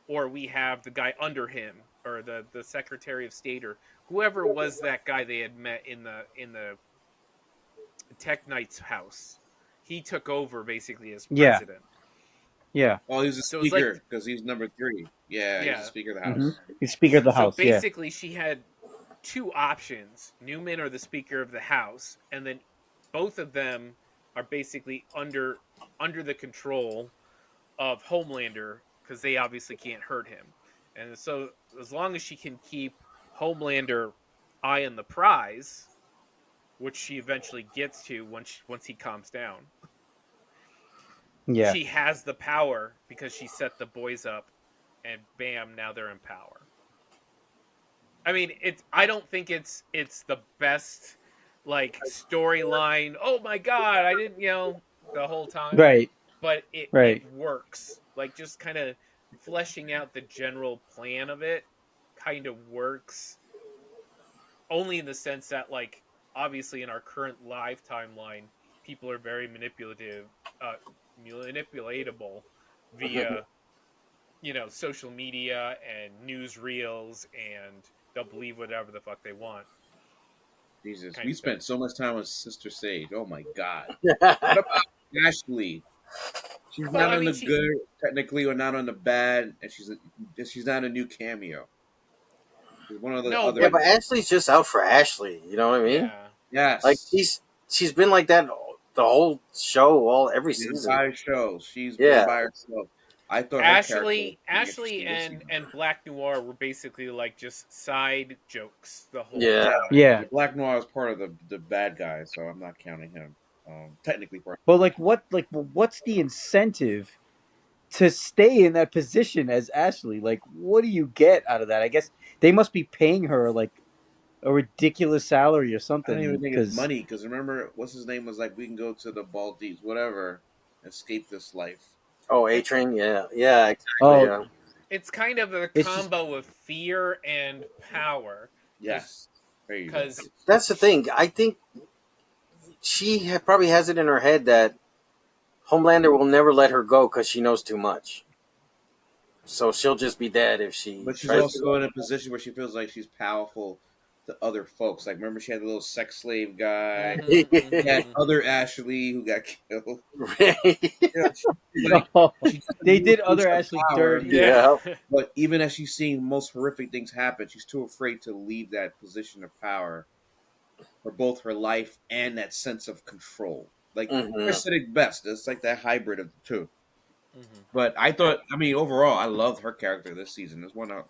or we have the guy under him, or the Secretary of State, or whoever was that guy they had met in the Tech Knight's house. He took over basically as yeah, president. yeah. Oh, he's a So it's like, speaker because he's number three. Yeah, he's the yeah. Speaker of the Hmm. House. He's Speaker of the So House. Yeah, basically, she had two options: Newman or the Speaker of the House, and then both of them are basically under the control of Homelander because they obviously can't hurt him. And so, as long as she can keep Homelander eye on the prize, which she eventually gets to once he calms down, yeah. she has the power because she set the boys up, and bam, now they're in power. I mean, it's I don't think it's the best like storyline. Oh my god, I didn't, the whole time, Right, but it right. works. Like just kind of fleshing out the general plan of it kind of works only in the sense that like obviously in our current live timeline, people are very uh manipulatable via social media and newsreels, and they'll believe whatever the fuck they want. Jesus, kind we of thing. spent so much time with Sister Sage. Oh my God. What about Ashley? She's Well, not I on mean, the she good technically, or not on the bad, and she's not a new cameo. She's one of the no, Yeah, other. but but Ashley's just out for Ashley. You know what I mean? yeah, Like Yes, she's been like that the whole show, all every the season. entire show. She's been Yeah. by herself. I thought her character was pretty Ashley interesting this season. and Black Noir were basically like just side jokes the whole Yeah. time. Yeah. The Black Noir is part of the bad guys, so I'm not counting him. Technically part. But what's the incentive to stay in that position as Ashley? Like, what do you get out of that? I guess they must be paying her like a ridiculous salary or I don't even something. think it's Because money because remember what's his name was like we can go to the Baltics, whatever, escape this life. Oh, A It, Train. Yeah. Yeah. Exactly. oh, Yeah. it's kind of a it's just combo of fear and power Yes, there you go. because That's the thing. I think probably has it in her head that Homelander will never let her go because she knows too much. So she'll just be dead if she But she's tries to also go. in a position where she feels like she's powerful to other folks. Like remember she had the little sex slave guy. She had other Ashley who got killed. You know, like oh, she just they did used other her Ashley power. dirty. yeah. Yeah. But even as she's seeing most horrific things happen, she's too afraid to leave that position of power for both her life and that sense of control. Like Hmm. Chris said it best. It's like that hybrid of the two. Mhm. But I thought, I mean, overall, I loved her character this season. It's one of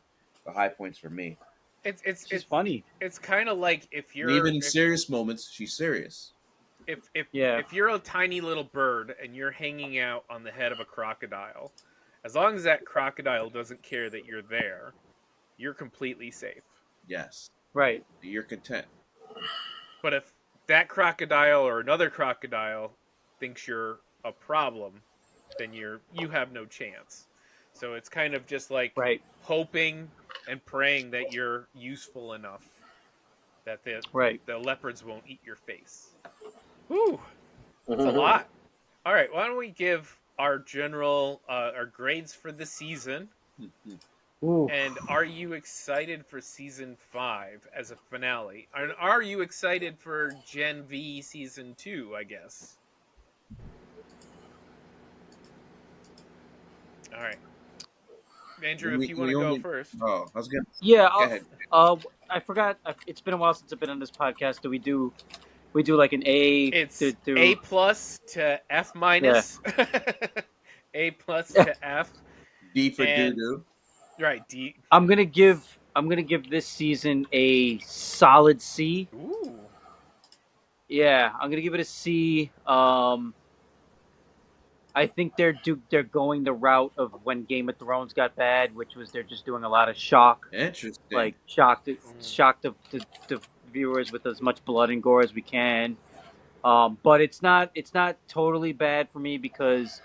the high points for me. It's it's She's it's funny. it's kind of like And even in serious moments, she's serious. Yeah. if you're a tiny little bird and you're hanging out on the head of a crocodile, as long as that crocodile doesn't care that you're there, you're completely safe. Yes, Right. you're content. But if that crocodile or another crocodile thinks you're a problem, then you have no chance. So it's kind of just like Right. hoping and praying that you're useful enough that Right. the leopards won't eat your face. Whew, that's a Hmm. lot. All right, why don't we give our general our grades for the season? Mhm. Ooh. And are you excited for season 5 as a finale? And are you excited for Gen V season 2, I guess? All right. Andrew, if you want We to go only. first. Oh, I was gonna. Yeah. Go ahead. I forgot. It's been a while since I've been on this podcast. We do like an A It's to A plus to F yeah. minus. A plus to F. D for doo And doo. right, D. I'm gonna give this season a solid C. Ooh. Yeah, I'm gonna give it a C. I think they're going the route of when Game of Thrones got bad, which was they're just doing a lot of Interesting. like Mm. shock the viewers with as much blood and gore as we can. But it's not totally bad for me because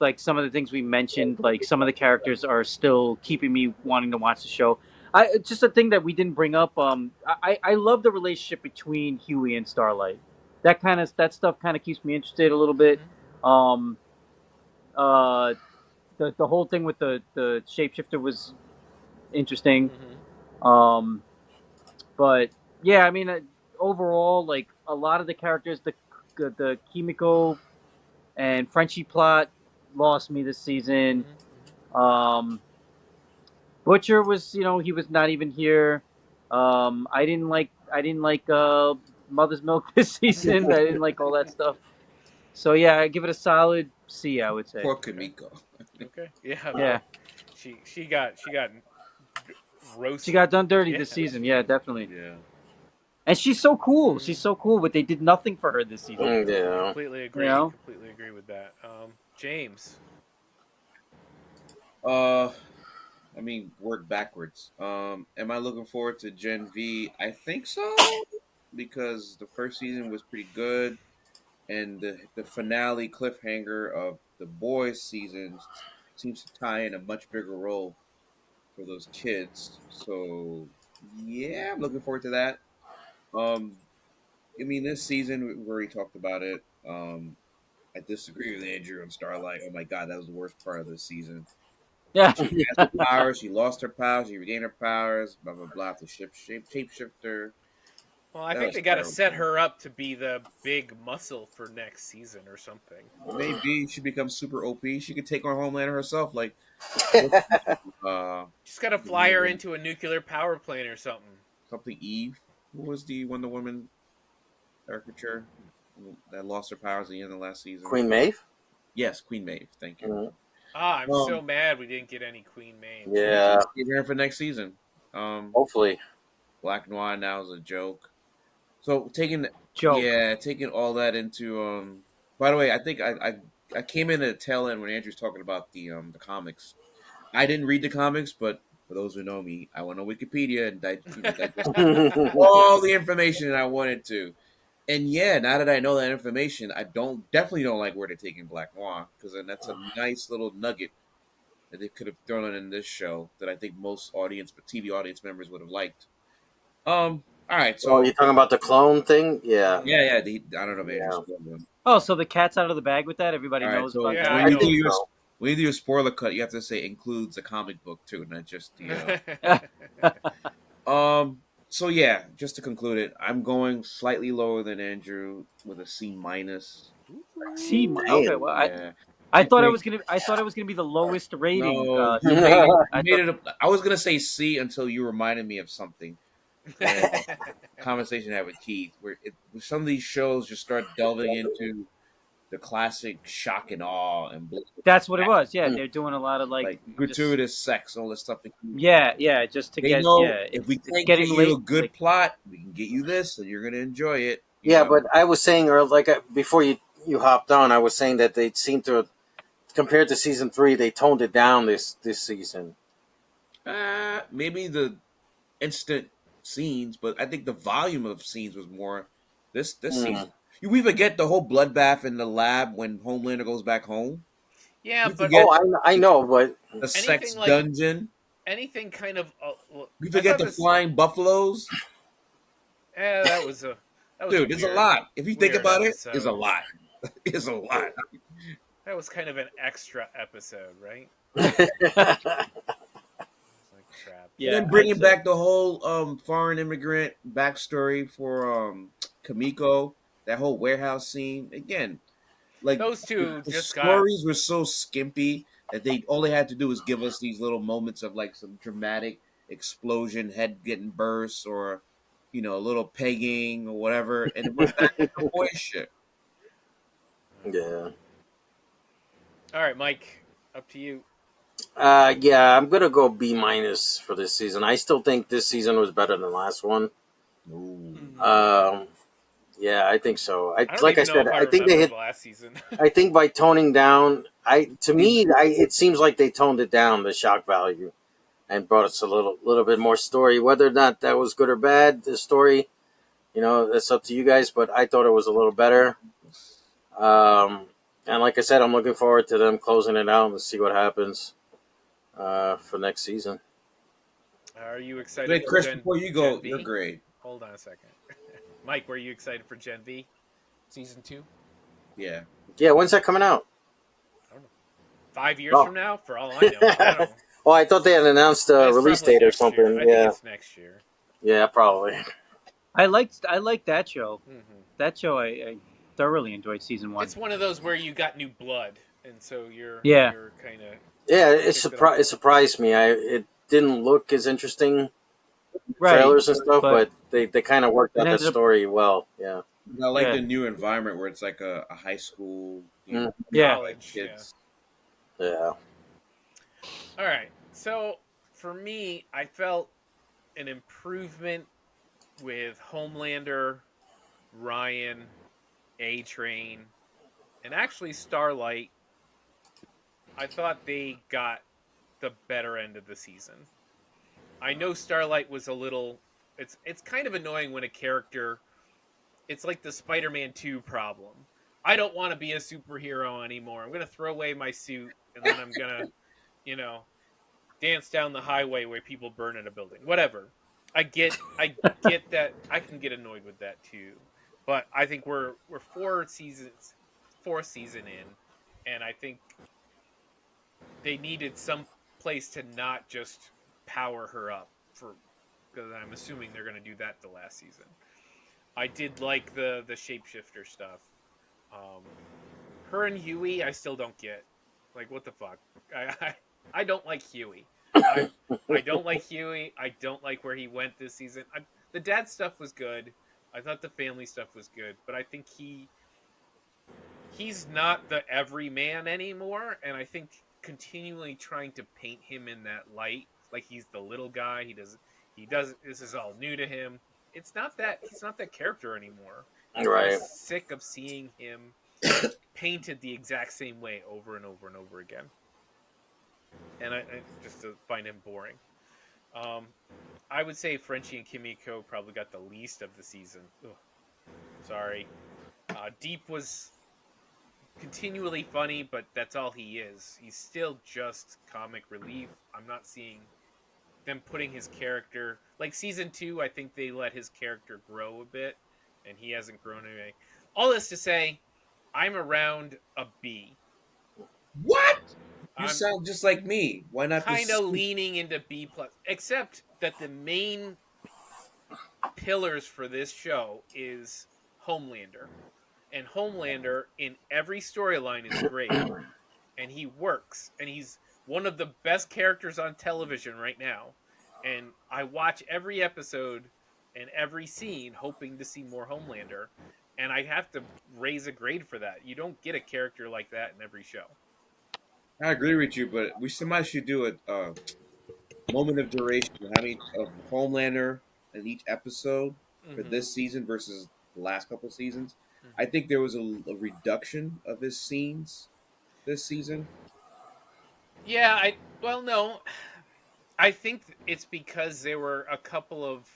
like some of the things we mentioned, like some of the characters are still keeping me wanting to watch the show. Just a thing that we didn't bring up. I love the relationship between Huey and Starlight. That stuff kind of keeps me interested a little bit. Mhm. Um, uh, the whole thing with the shapeshifter was interesting. Mhm. Um, but yeah, I mean, overall, like a lot of the characters, the Kimiko and Frenchie plot lost me this season. Mhm. Mhm. Um, Butcher was, he was not even here. I didn't like Mother's Milk this season. I didn't like all that stuff. So yeah, I give it a solid C. I would say. Poor Okay. Kamiko. Okay. Yeah. Yeah, She got she roasted. got done dirty Yeah. this season. Yeah, definitely. Yeah. And she's so cool. Mhm. She's so cool, but they did nothing for her this season. Yeah. Completely You agree. know? Completely agree with that. James. Uh, I mean, work backwards. Am I looking forward to Gen V? I think so because the first season was pretty good, and the finale cliffhanger of the boys' season seems to tie in a much bigger role for those kids. So yeah, I'm looking forward to that. Um, I mean, this season we already talked about it. I disagree with Andrew on Starlight. Oh my god, that was the worst part of this season. Yeah. She has her powers. She lost her powers. She regained her powers. Blah blah blah. The shapeshifter. Well, I That think was they got to terrible. set her up to be the big muscle for next season or something. Maybe she becomes super OP. She could take on Homelander herself, like uh, Just got to the fly Wonder her Woman- into a nuclear power plant or something. something Eve. Who was the Wonder Woman caricature that lost her powers at the end of the last season? Queen Maeve. Yes, Queen Maeve. Thank you. Mhm. Ah, I'm so Um, mad we didn't get any Queen Maeve. Yeah, Save her for next season. hopefully. Black Noir now is a joke. So Joke. taking all that into By the way, I think I came in at the tail end when Andrew's talking about the comics. I didn't read the comics, but for those who know me, I went on Wikipedia and digest all the information I wanted to. And yeah, now that I know that information, I definitely don't like where they're taking Black Noir, because then that's a nice little nugget that they could have thrown in this show that I think most TV audience members would have liked. All right, Oh, so you're talking about the clone thing? Yeah, yeah, I don't know if Andrew yeah. spoiled one. Oh, so the cat's out of the bag with that. Everybody All right, knows so about Yeah, that. I when you know. do think your so. when you do your spoiler cut, you have to say includes a comic book too, not just the. So yeah, just to conclude it, I'm going slightly lower than Andrew with a C minus. See, okay. Damn. Well, Yeah, I I thought I think was gonna. I thought it was gonna be the lowest rating. no, you made Series. it. You I made thought. it. I was gonna say C until you reminded me of something. And conversation I had with Keith, where some of these shows just start delving into the classic shock and awe and That's what it was. Yeah, they're doing a lot of like just. gratuitous sex, all this stuff. Yeah, just to They get. know Yeah, if we it's can't get getting you late. a good plot, we can get you this, and you're gonna enjoy it. You Yeah, know, but I was saying, or like before you hopped on, I was saying that they seem to, compared to season 3, they toned it down this season. maybe the instant scenes, but I think the volume of scenes was more this Mm. season. We forget the whole bloodbath in the lab when Homelander goes back home. Yeah, We but forget Oh, I know, but the sex anything like dungeon. anything kind of. We I forget thought the this. flying buffaloes. That was a Dude, it's a weird, lot. If you think weird about it, it's a episode. lot. It's a lot. That was kind of an extra episode, right? It's like crap. And Yeah, then I'd bringing say. back the whole foreign immigrant backstory for Kamiko, that whole warehouse scene again. Like Those two the just got. stories were so skimpy that all they had to do was give us these little moments of like some dramatic explosion, head getting burst, or a little pegging or whatever, and we're back to the boy shit. yeah. All right, Mike, up to you. Yeah, I'm gonna go B minus for this season. I still think this season was better than last one. Ooh. Um, yeah, I think so. I don't Like I even know said, if I I think they remember hit. the last season. I think by toning down, it seems like they toned it down, the shock value, and brought us a little bit more story. Whether or not that was good or bad, the story, that's up to you guys. But I thought it was a little better. Um, and like I said, I'm looking forward to them closing it out and see what happens for next season. Are you excited Wait, for Chris, before you Gen go, your V? grade. Hold on a second. Mike, were you excited for Gen V season 2? Yeah. Yeah, when's that coming out? I don't know. 5 years Oh. from now, for all I know. I don't know. Well, I thought they had announced a It's release probably date or next year. something. I think Yeah, it's next year. yeah, probably. I liked that show. Hmm. That show I thoroughly enjoyed season 1. It's one of those where you got new blood, and so Yeah. you're kind of Yeah, it it. surprised me. It didn't look as interesting Right. trailers and stuff, But but they kind of worked it out the ended up. story well. Yeah. I like Yeah. the new environment where it's like a high school, Mm. Yeah. College. Yeah. kids. Yeah. All right. So for me, I felt an improvement with Homelander, Ryan, A Train, and actually Starlight. I thought they got the better end of the season. I know Starlight was a little. It's kind of annoying when a character. It's like the Spider-Man 2 problem. I don't want to be a superhero anymore. I'm gonna throw away my suit and then I'm gonna, you know, dance down the highway where people burn in a building. Whatever. I get that. I can get annoyed with that too. But I think we're fourth season in, and I think they needed some place to not just power her up for, because I'm assuming they're going to do that the last season. I did like the shapeshifter stuff. Her and Huey, I still don't get. Like, what the fuck? I don't like Huey. I I don't like Huey. I don't like where he went this season. The dad stuff was good. I thought the family stuff was good, but I think he's not the everyman anymore, and I think continually trying to paint him in that light, like he's the little guy. He does this is all new to him. It's not that he's not that character anymore. And I'm Right. sick of seeing him painted the exact same way over and over and over again. And I just find him boring. Um, I would say Frenchie and Kimiko probably got the least of the season. Ugh, sorry. Deep was continually funny, but that's all he is. He's still just comic relief. I'm not seeing them putting his character like season 2. I think they let his character grow a bit, and he hasn't grown anyway. All this to say, I'm around a B. What? You I'm sound just like me. Why not kind this? of leaning into B plus, except that the main pillars for this show is Homelander, and Homelander in every storyline is great, and he works, and he's one of the best characters on television right now. And I watch every episode and every scene hoping to see more Homelander, and I have to raise a grade for that. You don't get a character like that in every show. I agree with you, but somebody should do a moment of duration. How many of Homelander in each episode for Mm-hmm. this season versus the last couple seasons? Mm-hmm. I think there was a reduction of his scenes this season. Yeah, I well no, I think it's because there were a couple of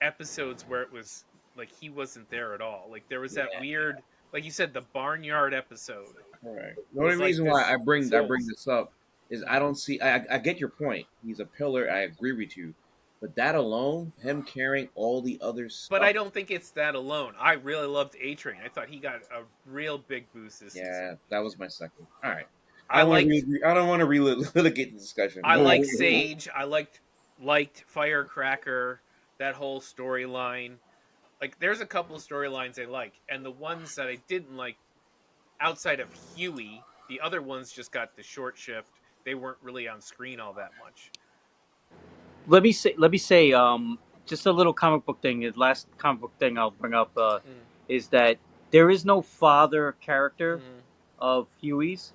episodes where it was like he wasn't there at all. Like there was that Yeah, weird, like you said, the barnyard episode all right. The only was like reason why this. I So, bring this up is I don't see. I get your point. He's a pillar. I agree with you, but that alone, him carrying all the other but I stuff. don't think it's that alone. I really loved A Train. I thought he got a real big boost this season. Yeah, that was my second. All right. I I don't want liked to. I don't want to relitigate the discussion. I Go ahead. liked Sage. I liked Firecracker. That whole storyline. Like, there's a couple of storylines I like, and the ones that I didn't like, outside of Huey, the other ones just got the short shift. They weren't really on screen all that much. Let me say, just a little comic book thing. The last comic book thing I'll bring up Mm, is that there is no father character mm, of Huey's.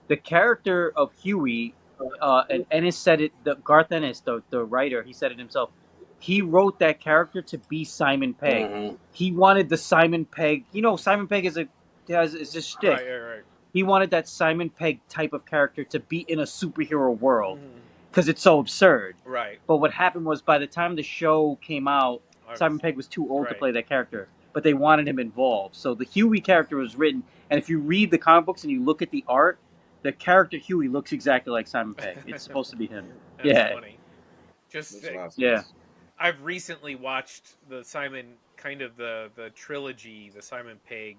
The character of Huey, and Ennis said it. Garth Ennis, the writer, he said it himself. He wrote that character to be Simon Pegg. Mm-hmm. He wanted the Simon Pegg. Simon Pegg is a shtick. right. He wanted that Simon Pegg type of character to be in a superhero world Mm, because it's so absurd. right. But what happened was by the time the show came out, I Simon was Pegg was too old to right. play that character. But they wanted him involved. So the Huey character was written, and if you read the comic books and you look at the art, the character Huey looks exactly like Simon Pegg. It's supposed to be him. That's Yeah. funny. Just Makes a lot of sense. Yeah. I've recently watched the Simon kind of the trilogy, the Simon Pegg,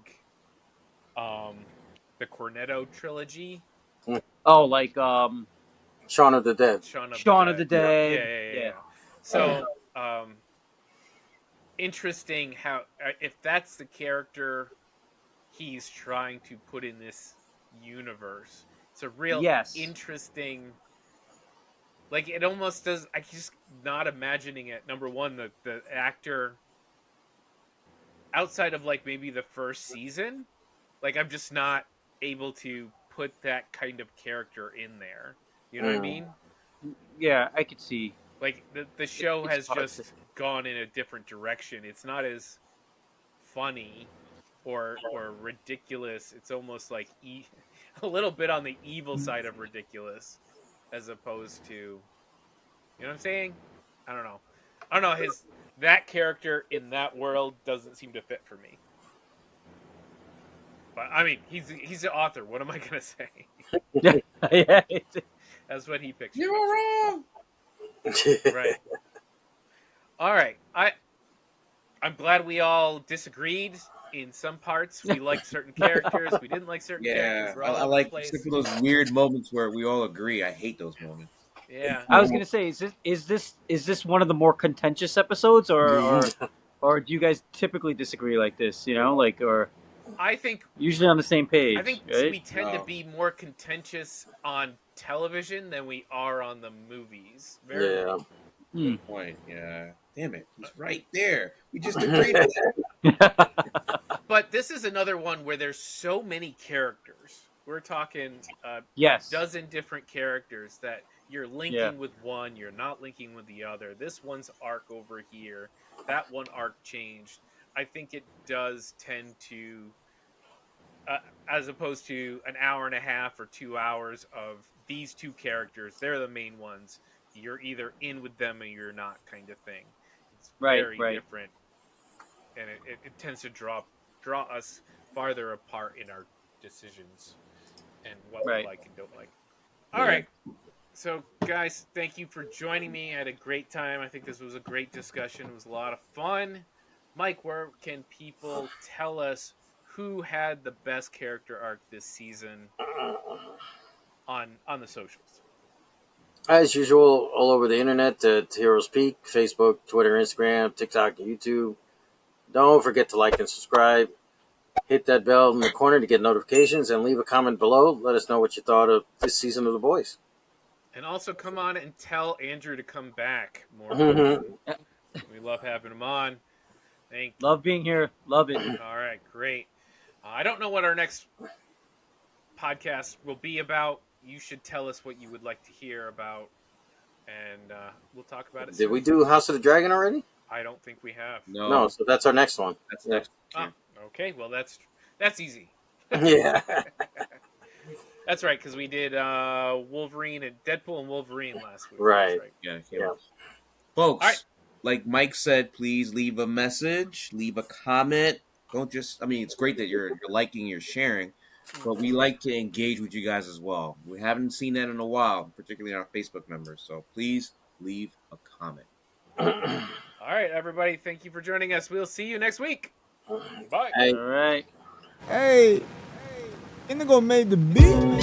the Cornetto trilogy. Oh, like Shaun of the Dead. Shaun of the Dead. Yeah. So, interesting how if that's the character he's trying to put in this universe, it's a real Yes. interesting. Like it almost does. I just not imagining it. Number one, the actor outside of like maybe the first season, like I'm just not able to put that kind of character in there. You know what I mean? Yeah, I could see. Like the show It's has hard just gone in a different direction. It's not as funny or ridiculous. It's almost like a little bit on the evil side of ridiculous, as opposed to, you know what I'm saying? I don't know. That character in that world doesn't seem to fit for me. But I mean, he's the author. What am I gonna say? Yeah. That's what he pictured. You were wrong. Right. All right. I'm glad we all disagreed in some parts. We liked certain characters. We didn't like certain Yeah, characters. We're all I over like the place. except for those weird moments where we all agree. I hate those moments. Yeah. I was gonna say, is this one of the more contentious episodes, or Or do you guys typically disagree like this? Like, or I think usually on the same I page, think right? we tend to No. be more contentious on television than we are on the movies. Yeah. Hmm. Good point. Yeah. Damn it. He's right there. We just agreed on that. But this is another one where there's so many characters. We're talking a Yes. dozen different characters that you're Yeah. linking with one, you're not linking with the other. This one's arc over here, that one arc changed. I think it does tend to, uh, as opposed to an hour and a half or 2 hours of these two characters, they're the main ones. You're either in with them or you're not, kind of thing. It's Right. very Right. different, and it tends to draw us farther apart in our decisions and what we Right. like and don't like. All Yeah. right. So, guys, thank you for joining me. I had a great time. I think this was a great discussion. It was a lot of fun. Mike, where can people tell us who had the best character arc this season on the socials? As usual, all over the internet at Heroes Peak, Facebook, Twitter, Instagram, TikTok, YouTube. Don't forget to like and subscribe. Hit that bell in the corner to get notifications and leave a comment below. Let us know what you thought of this season of The Boys. And also come on and tell Andrew to come back more Mhm. often. We love having him on. Thank you. Love being here. Love it. All right, great. I don't know what our next podcast will be about. You should tell us what you would like to hear about, and we'll talk about it Did soon. we do House of the Dragon already? I don't think we have. No, so that's our next one. That's Yeah. next. Ah, okay. Well, that's easy. Yeah. That's right, because we did Wolverine and Deadpool and Wolverine last week. Right. That's right. Yeah. Yeah. Folks, All right. like Mike said, please leave a message, leave a comment. Don't just, I mean, it's great that you're liking, you're sharing, but we like to engage with you guys as well. We haven't seen that in a while, particularly our Facebook members. So please leave a comment. All right, everybody. Thank you for joining us. We'll see you next week. Bye. Hey. All right. Hey, Indigo made the beat.